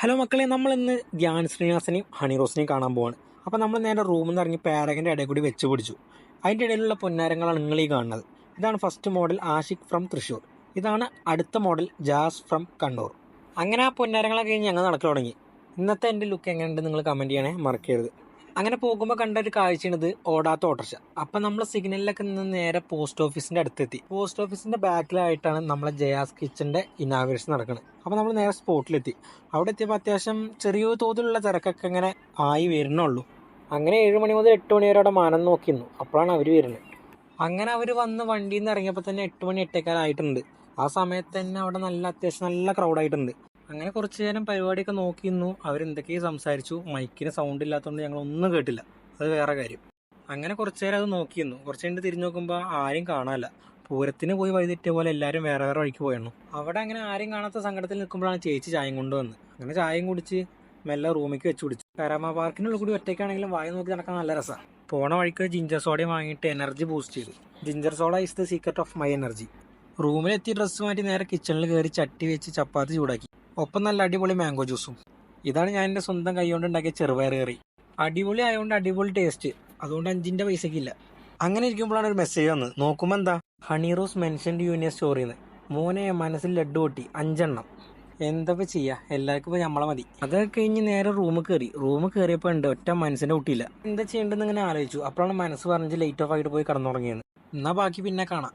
Hello മക്കളെ, നമ്മൾ ഇന്ന് ധ്യാൻ ശ്രീനിവാസനെയും ഹണി റോസിനെയും കാണാൻ പോവാണ്. അപ്പോൾ നമ്മൾ നേരെ റൂമിൽ നിന്ന് ഇറങ്ങി പേരകൻ്റെ ഇടയിൽ കൂടി വെച്ച് പിടിച്ചു. അതിൻ്റെ ഇടയിലുള്ള പൊന്നാരങ്ങളാണ് നിങ്ങൾ ഈ കാണുന്നത്. ഇതാണ് first model Ashiq from Thrissur. ഇതാണ് അടുത്ത മോഡൽ ജാസ് ഫ്രം കണ്ണൂർ. അങ്ങനെ ആ പൊന്നാരങ്ങളൊക്കെ കഴിഞ്ഞ് ഞങ്ങൾ നടക്കാൻ തുടങ്ങി. ഇന്നത്തെ എൻ്റെ ലുക്ക് എങ്ങനെയുണ്ട് നിങ്ങൾ കമൻറ്റ് ചെയ്യണേ മറക്കരുത്. അങ്ങനെ പോകുമ്പോൾ കണ്ട ഒരു കാഴ്ചയാണിത്, ഓടാത്ത ഓട്ടർഷ. അപ്പം നമ്മൾ സിഗ്നലിലൊക്കെ നിന്ന് നേരെ പോസ്റ്റ് ഓഫീസിൻ്റെ അടുത്തെത്തി. പോസ്റ്റ് ഓഫീസിൻ്റെ ബാക്കിലായിട്ടാണ് നമ്മളെ ജയാസ് കിച്ചൻ്റെ ഇനാഗുറേഷൻ നടക്കുന്നത്. അപ്പോൾ നമ്മൾ നേരെ സ്പോട്ടിലെത്തി. അവിടെ എത്തിയപ്പോൾ അത്യാവശ്യം ചെറിയ തോതിലുള്ള തിരക്കൊക്കെ ഇങ്ങനെ ആയി വരുന്നുള്ളൂ. അങ്ങനെ 7 മണി മുതൽ 8 മണി വരെ അവിടെ മാനം നോക്കിയിരുന്നു. അപ്പോഴാണ് അവർ വരുന്നത്. അങ്ങനെ അവർ വന്ന് വണ്ടിയിൽ നിന്ന് ഇറങ്ങിയപ്പോൾ തന്നെ 8 മണി 8:15 ആയിട്ടുണ്ട്. ആ സമയത്ത് തന്നെ അവിടെ അത്യാവശ്യം നല്ല ക്രൗഡായിട്ടുണ്ട്. അങ്ങനെ കുറച്ച് നേരം പരിപാടിയൊക്കെ നോക്കിയിരുന്നു. അവരെന്തൊക്കെയോ സംസാരിച്ചു. മൈക്കിന് സൗണ്ട് ഇല്ലാത്തതുകൊണ്ട് ഞങ്ങൾ ഒന്നും കേട്ടില്ല. അത് വേറെ കാര്യം. അങ്ങനെ കുറച്ച് നേരം അത് നോക്കിയിരുന്നു. കുറച്ച് കഴിഞ്ഞ് തിരിഞ്ഞു നോക്കുമ്പോൾ ആരും കാണാനില്ല. പൂരത്തിന് പോയി വഴിതെറ്റിയ പോലെ എല്ലാവരും വേറെ വേറെ വഴിക്ക് പോയിരുന്നു. അവിടെ അങ്ങനെ ആരും കാണാത്ത സങ്കടത്തിൽ നിൽക്കുമ്പോഴാണ് ചേച്ചി ചായയും കൊണ്ടുവന്ന്. അങ്ങനെ ചായയും കുടിച്ച് മെല്ലെ റൂമിലേക്ക് വെച്ച് പിടിച്ചു. കരാമ പാർക്കിനുള്ളിൽ കൂടി ഒറ്റയ്ക്കാണെങ്കിലും വായി നോക്കി നടക്കാൻ നല്ല രസമാണ്. പോണ വഴിക്ക് ജിഞ്ചർ സോഡയും വാങ്ങിയിട്ട് എനർജി ബൂസ്റ്റ് ചെയ്തു. Ginger soda is the secret of my energy. റൂമിലെത്തി ഡ്രസ്സ് മാറ്റി നേരെ കിച്ചണിൽ കയറി ചട്ടി വെച്ച് ചപ്പാത്തി ചൂടാക്കി. ഒപ്പം നല്ല അടിപൊളി മാംഗോ ജ്യൂസും. ഇതാണ് ഞാൻ എൻ്റെ സ്വന്തം കൈ കൊണ്ട് ഉണ്ടാക്കിയ ചെറുപയർ കറി. അടിപൊളി ആയതുകൊണ്ട് അടിപൊളി ടേസ്റ്റ്. അതുകൊണ്ട് 5 പൈസക്കില്ല. അങ്ങനെ ഇരിക്കുമ്പോഴാണ് ഒരു മെസ്സേജ് വന്നത്. നോക്കുമ്പോൾ എന്താ, ഹണി റോസ് മെൻഷൻഡ് യൂണിയൻ സ്റ്റോറിന്ന്. മോനെ മനസ്സിൽ ലഡ്ഡു പൊട്ടി 5 എണ്ണം. എന്താ ചെയ്യുക, എല്ലാവർക്കും ഇപ്പോൾ നമ്മളെ മതി. അതൊക്കെ കഴിഞ്ഞ് നേരെ റൂമിൽ കയറിയപ്പോൾ ഉണ്ട് ഒറ്റ മനസ്സിൻ്റെ കുട്ടിയില്ല. എന്താ ചെയ്യേണ്ടതെന്ന് ഇങ്ങനെ ആലോചിച്ചു. അപ്പോഴാണ് മനസ്സ് പറഞ്ഞ് ലൈറ്റ് ഓഫ് ആയിട്ട് പോയി കിടന്നുറങ്ങിയത്. എന്നാൽ ബാക്കി പിന്നെ കാണാം.